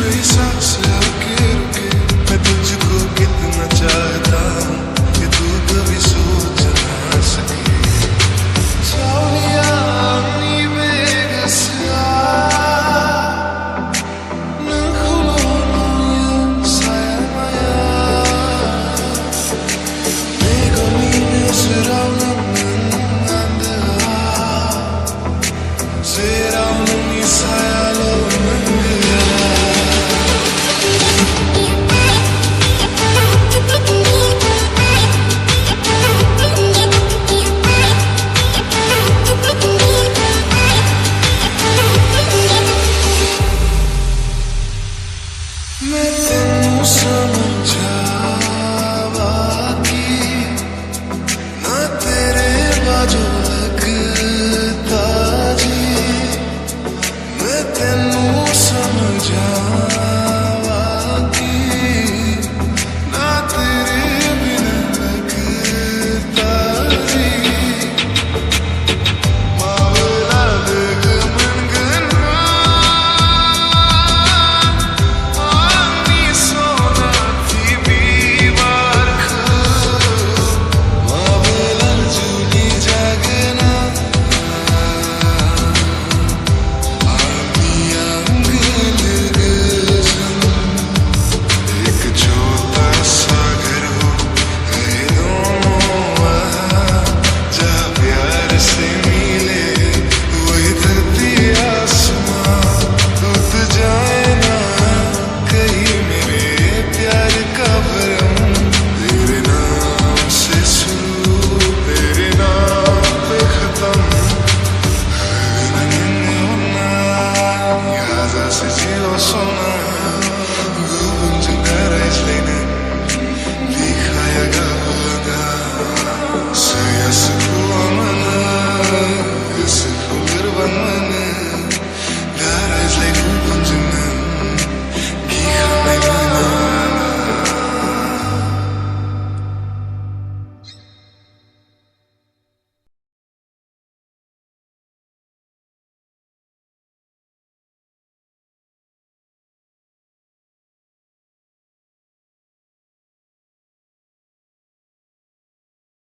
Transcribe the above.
कई सांस आके रुके, मैं तुझको कितना चाहता हूँ कि तू कभी सोच ना सके। सावलिया नी बेगसिया नखुलोनु sayamaya 내가 믿는 사랑은 안돼 새로운 이 사야로 मैं तेनू समझा बाकी ना तेरे बाजू लगता जी। मैं तेनू समझा बाकी ना तेरे बिना लगता जी। मावला लग मन गना आनी सोना थी बीवार खो मावला जुली जागना आनी अंग लगन एक छोटा सा घर हो ये दोनों वहाँ जहाँ प्यार से मिले वही धरती आसमां टूट जाए ना कहीं मेरे प्यार का भरम। तेरे नाम से शुरू तेरे नाम पे खत्म याद से जियो सोना